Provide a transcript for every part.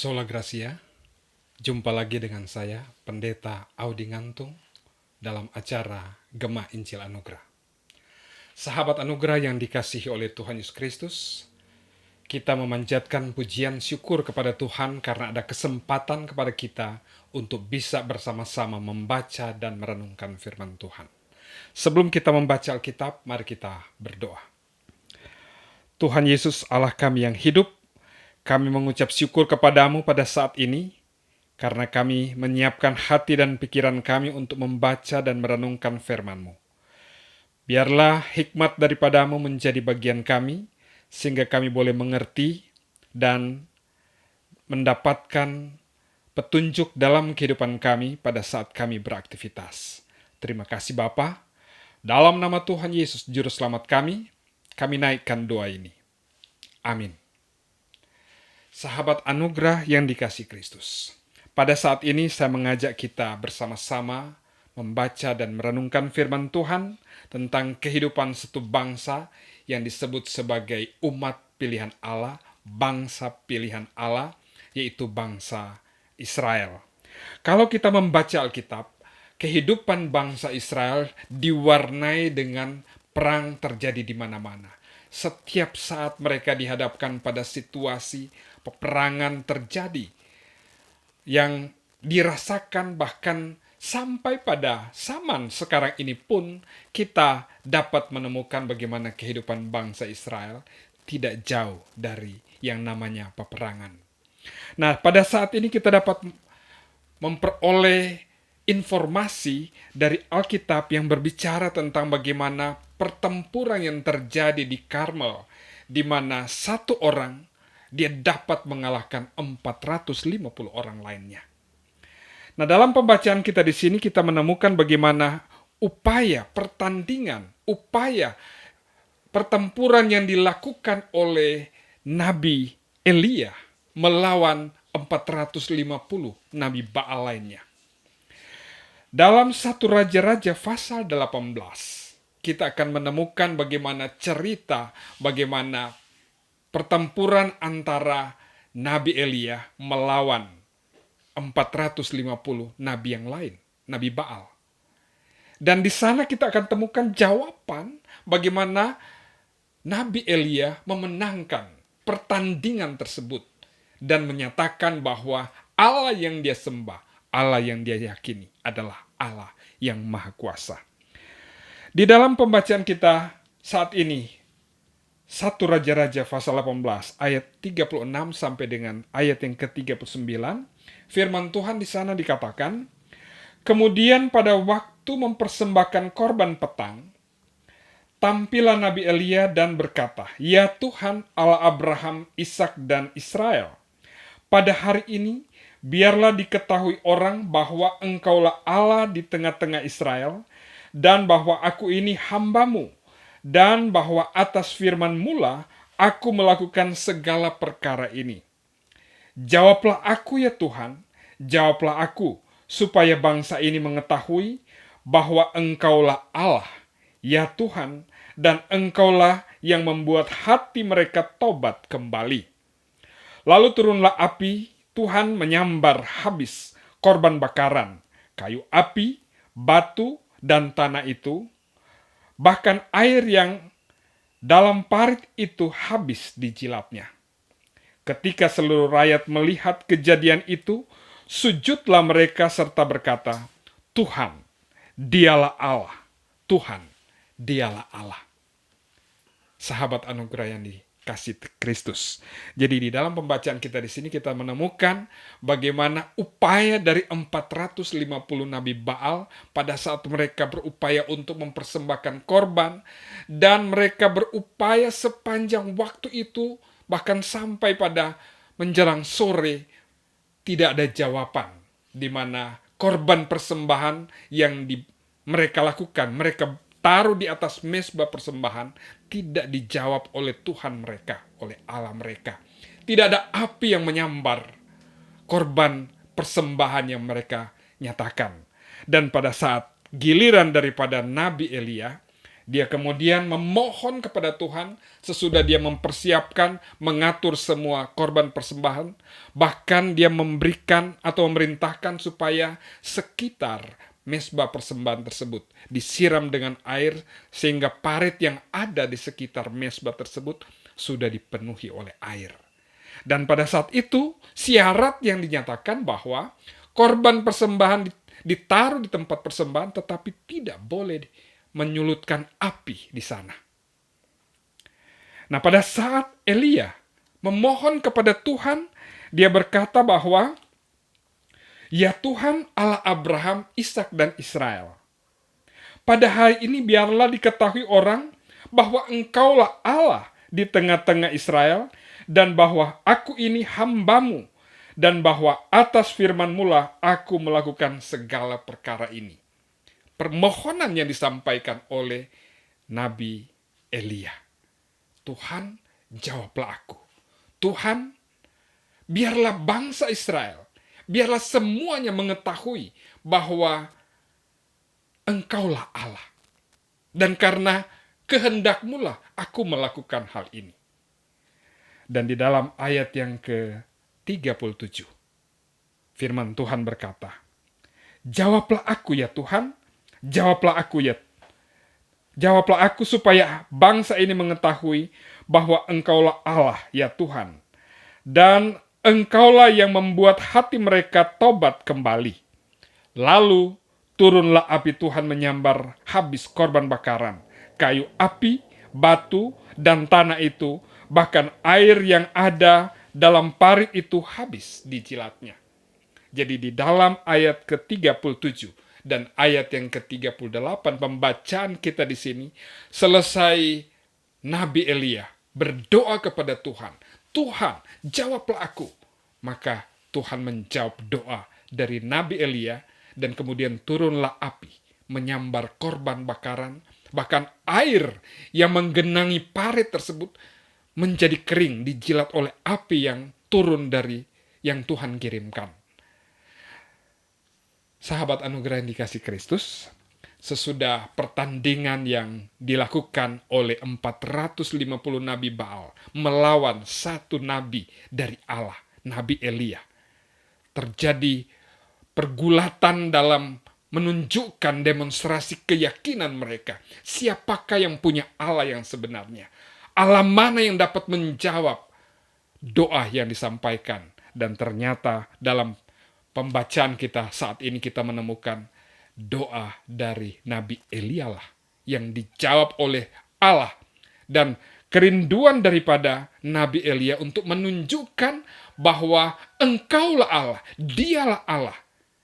Sola Gracia, jumpa lagi dengan saya, Pendeta Audi Ngantung, dalam acara Gema Injil Anugerah. Sahabat anugerah yang dikasihi oleh Tuhan Yesus Kristus, kita memanjatkan pujian syukur kepada Tuhan karena ada kesempatan kepada kita untuk bisa bersama-sama membaca dan merenungkan firman Tuhan. Sebelum kita membaca Alkitab, mari kita berdoa. Tuhan Yesus, Allah kami yang hidup, kami mengucap syukur kepadamu pada saat ini, karena kami menyiapkan hati dan pikiran kami untuk membaca dan merenungkan firman-Mu. Biarlah hikmat daripadamu menjadi bagian kami, sehingga kami boleh mengerti dan mendapatkan petunjuk dalam kehidupan kami pada saat kami beraktivitas. Terima kasih Bapa. Dalam nama Tuhan Yesus, Juru Selamat kami naikkan doa ini. Amin. Sahabat anugerah yang dikasihi Kristus, pada saat ini saya mengajak kita bersama-sama membaca dan merenungkan firman Tuhan tentang kehidupan satu bangsa yang disebut sebagai umat pilihan Allah, bangsa pilihan Allah, yaitu bangsa Israel. Kalau kita membaca Alkitab, kehidupan bangsa Israel diwarnai dengan perang terjadi di mana-mana. Setiap saat mereka dihadapkan pada situasi peperangan terjadi yang dirasakan bahkan sampai pada zaman sekarang ini pun kita dapat menemukan bagaimana kehidupan bangsa Israel tidak jauh dari yang namanya peperangan. Nah, pada saat ini kita dapat memperoleh informasi dari Alkitab yang berbicara tentang bagaimana pertempuran yang terjadi di Karmel, di mana satu orang dia dapat mengalahkan 450 orang lainnya. Nah, dalam pembacaan kita di sini kita menemukan bagaimana upaya pertandingan, upaya pertempuran yang dilakukan oleh Nabi Elia melawan 450 Nabi Baal lainnya. Dalam 1 Raja-Raja pasal 18, kita akan menemukan bagaimana cerita, bagaimana pertempuran antara Nabi Elia melawan 450 nabi yang lain, Nabi Baal. Dan di sana kita akan temukan jawaban bagaimana Nabi Elia memenangkan pertandingan tersebut dan menyatakan bahwa Allah yang dia sembah, Allah yang dia yakini adalah Allah yang Maha Kuasa. Di dalam pembacaan kita saat ini, 1 Raja-Raja pasal 18 ayat 36 sampai dengan ayat yang ke-39, firman Tuhan di sana dikatakan, kemudian pada waktu mempersembahkan korban petang, tampillah Nabi Elia dan berkata, ya Tuhan Allah Abraham, Ishak dan Israel, pada hari ini biarlah diketahui orang bahwa engkaulah Allah di tengah-tengah Israel, dan bahwa aku ini hambamu, dan bahwa atas firman mula aku melakukan segala perkara ini. Jawablah aku ya Tuhan, jawablah aku, supaya bangsa ini mengetahui bahwa engkaulah Allah, ya Tuhan, dan engkaulah yang membuat hati mereka tobat kembali. Lalu turunlah api Tuhan menyambar habis korban bakaran, kayu api, batu, dan tanah itu, bahkan air yang dalam parit itu habis dijilatnya. Ketika seluruh rakyat melihat kejadian itu, sujudlah mereka serta berkata, Tuhan, dialah Allah, Tuhan, dialah Allah. Sahabat anugerah yang dikasih Kristus. Jadi di dalam pembacaan kita di sini kita menemukan bagaimana upaya dari 450 Nabi Baal pada saat mereka berupaya untuk mempersembahkan korban, dan mereka berupaya sepanjang waktu itu, bahkan sampai pada menjelang sore tidak ada jawaban, di mana korban persembahan yang mereka lakukan, mereka taruh di atas mezbah persembahan, tidak dijawab oleh Tuhan mereka, oleh Allah mereka. Tidak ada api yang menyambar korban persembahan yang mereka nyatakan. Dan pada saat giliran daripada Nabi Elia, Dia kemudian memohon kepada Tuhan sesudah dia mempersiapkan, mengatur semua korban persembahan. Bahkan dia memberikan atau memerintahkan supaya sekitar mezbah persembahan tersebut disiram dengan air sehingga parit yang ada di sekitar mezbah tersebut sudah dipenuhi oleh air. Dan pada saat itu syarat yang dinyatakan bahwa korban persembahan ditaruh di tempat persembahan tetapi tidak boleh menyulutkan api di sana. Nah, pada saat Elia memohon kepada Tuhan, dia berkata bahwa, "Ya Tuhan Allah Abraham, Ishak dan Israel, pada hari ini biarlah diketahui orang bahwa Engkaulah Allah di tengah-tengah Israel, dan bahwa aku ini hambamu, dan bahwa atas firman-Mu lah aku melakukan segala perkara ini." Permohonan yang disampaikan oleh Nabi Elia. Tuhan, jawablah aku. Tuhan, biarlah bangsa Israel, biarlah semuanya mengetahui bahwa Engkaulah Allah. Dan karena kehendak-Mu lah aku melakukan hal ini. Dan di dalam ayat yang ke-37, firman Tuhan berkata, "Jawablah aku ya Tuhan, jawablah aku supaya bangsa ini mengetahui bahwa Engkaulah Allah ya Tuhan, dan Engkaulah yang membuat hati mereka tobat kembali. Lalu turunlah api Tuhan menyambar habis korban bakaran, kayu api, batu, dan tanah itu, bahkan air yang ada dalam parit itu habis dijilatnya." Jadi di dalam ayat ke-37 dan ayat yang ke-38 pembacaan kita di sini, selesai Nabi Elia berdoa kepada Tuhan, "Tuhan, jawablah aku." Maka Tuhan menjawab doa dari Nabi Elia, dan kemudian turunlah api menyambar korban bakaran, bahkan air yang menggenangi parit tersebut menjadi kering dijilat oleh api yang turun dari yang Tuhan kirimkan. Sahabat anugerah yang dikasih Kristus, sesudah pertandingan yang dilakukan oleh 450 nabi Baal melawan satu nabi dari Allah, Nabi Elia, terjadi pergulatan dalam menunjukkan demonstrasi keyakinan mereka. Siapakah yang punya Allah yang sebenarnya? Allah mana yang dapat menjawab doa yang disampaikan? Dan ternyata dalam pembacaan kita saat ini kita menemukan doa dari Nabi Elia lah yang dijawab oleh Allah. Dan kerinduan daripada Nabi Elia untuk menunjukkan bahwa Engkaulah Allah, Dialah Allah.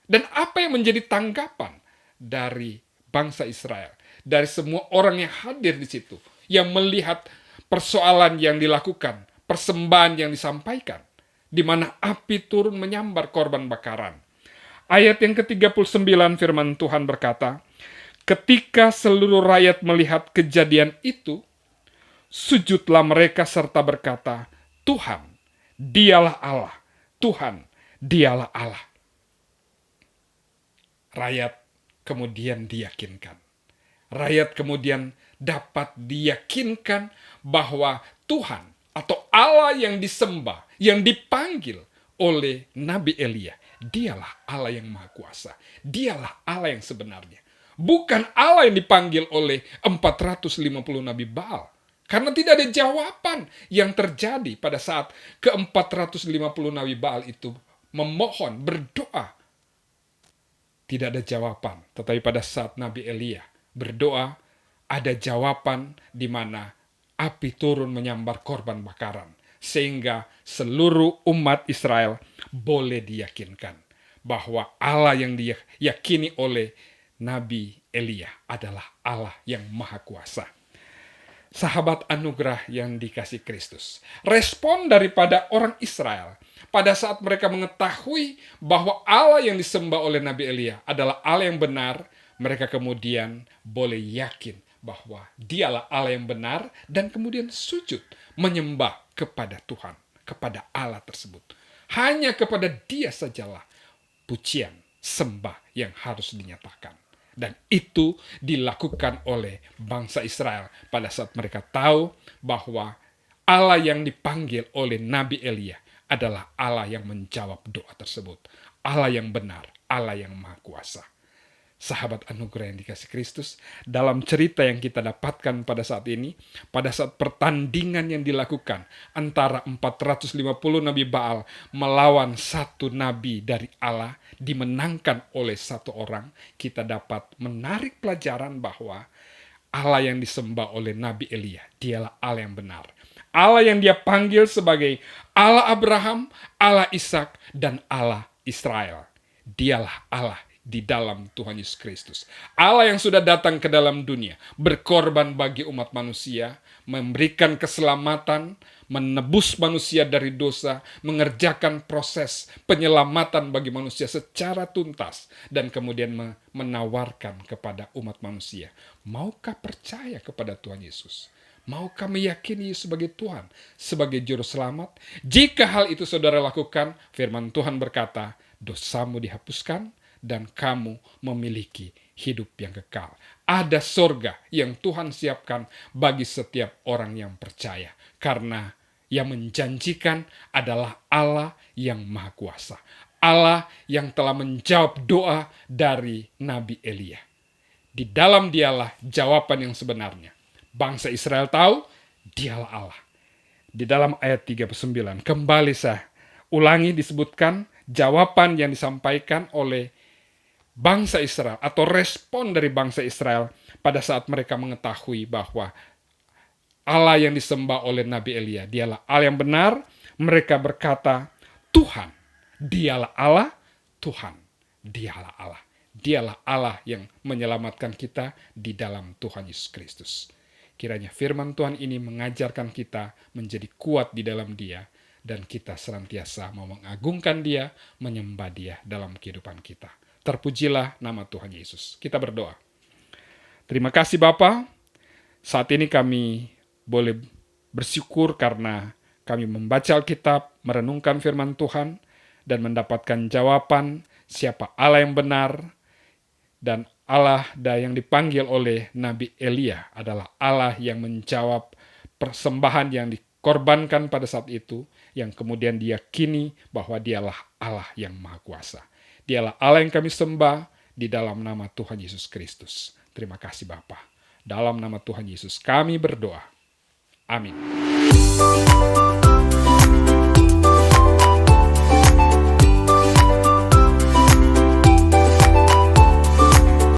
Dan apa yang menjadi tanggapan dari bangsa Israel, dari semua orang yang hadir di situ, yang melihat persoalan yang dilakukan, persembahan yang disampaikan, di mana api turun menyambar korban bakaran. Ayat yang ke-39 firman Tuhan berkata, "Ketika seluruh rakyat melihat kejadian itu, sujudlah mereka serta berkata, 'Tuhan, Dialah Allah. Tuhan, Dialah Allah.'" Rakyat kemudian diyakinkan. Rakyat kemudian dapat diyakinkan bahwa Tuhan atau Allah yang disembah, yang dipanggil oleh Nabi Elia, Dialah Allah yang Maha Kuasa. Dialah Allah yang sebenarnya. Bukan Allah yang dipanggil oleh 450 Nabi Baal. Karena tidak ada jawaban yang terjadi pada saat ke-450 Nabi Baal itu memohon, berdoa. Tidak ada jawaban. Tetapi pada saat Nabi Elia berdoa, ada jawaban di mana api turun menyambar korban bakaran. Sehingga seluruh umat Israel boleh diyakinkan bahwa Allah yang diyakini oleh Nabi Elia adalah Allah yang Maha Kuasa. Sahabat anugerah yang dikasih Kristus, respon daripada orang Israel pada saat mereka mengetahui bahwa Allah yang disembah oleh Nabi Elia adalah Allah yang benar, mereka kemudian boleh yakin bahwa Dialah Allah yang benar, dan kemudian sujud menyembah kepada Tuhan, kepada Allah tersebut. Hanya kepada Dia sajalah pujian, sembah yang harus dinyatakan. Dan itu dilakukan oleh bangsa Israel pada saat mereka tahu bahwa Allah yang dipanggil oleh Nabi Elia adalah Allah yang menjawab doa tersebut. Allah yang benar, Allah yang maha kuasa. Sahabat anugerah yang dikasih Kristus, dalam cerita yang kita dapatkan pada saat ini, pada saat pertandingan yang dilakukan antara 450 Nabi Baal melawan satu Nabi dari Allah, dimenangkan oleh satu orang, kita dapat menarik pelajaran bahwa Allah yang disembah oleh Nabi Elia, dialah Allah yang benar. Allah yang dia panggil sebagai Allah Abraham, Allah Ishak, dan Allah Israel. Dialah Allah di dalam Tuhan Yesus Kristus. Allah yang sudah datang ke dalam dunia, berkorban bagi umat manusia, memberikan keselamatan, menebus manusia dari dosa, mengerjakan proses penyelamatan bagi manusia secara tuntas, dan kemudian menawarkan kepada umat manusia, maukah percaya kepada Tuhan Yesus? Maukah meyakini Yesus sebagai Tuhan, sebagai Juru Selamat? Jika hal itu saudara lakukan, firman Tuhan berkata, dosamu dihapuskan, dan kamu memiliki hidup yang kekal. Ada sorga yang Tuhan siapkan bagi setiap orang yang percaya. Karena yang menjanjikan adalah Allah yang maha kuasa. Allah yang telah menjawab doa dari Nabi Elia. Di dalam dialah jawaban yang sebenarnya. Bangsa Israel tahu dialah Allah. Di dalam ayat 39, kembali saya ulangi, disebutkan jawaban yang disampaikan oleh bangsa Israel atau respon dari bangsa Israel pada saat mereka mengetahui bahwa Allah yang disembah oleh Nabi Elia dialah Allah yang benar. Mereka berkata, Tuhan, dialah Allah, Tuhan, dialah Allah. Dialah Allah yang menyelamatkan kita di dalam Tuhan Yesus Kristus. Kiranya firman Tuhan ini mengajarkan kita menjadi kuat di dalam Dia, dan kita senantiasa mau mengagungkan Dia, menyembah Dia dalam kehidupan kita. Terpujilah nama Tuhan Yesus. Kita berdoa. Terima kasih Bapa. Saat ini kami boleh bersyukur karena kami membaca Alkitab, merenungkan firman Tuhan, dan mendapatkan jawaban siapa Allah yang benar. Dan Allah yang dipanggil oleh Nabi Elia adalah Allah yang menjawab persembahan yang dikorbankan pada saat itu, yang kemudian diyakini bahwa dialah Allah yang maha kuasa. Dialah Allah yang kami sembah di dalam nama Tuhan Yesus Kristus. Terima kasih Bapa. Dalam nama Tuhan Yesus kami berdoa. Amin.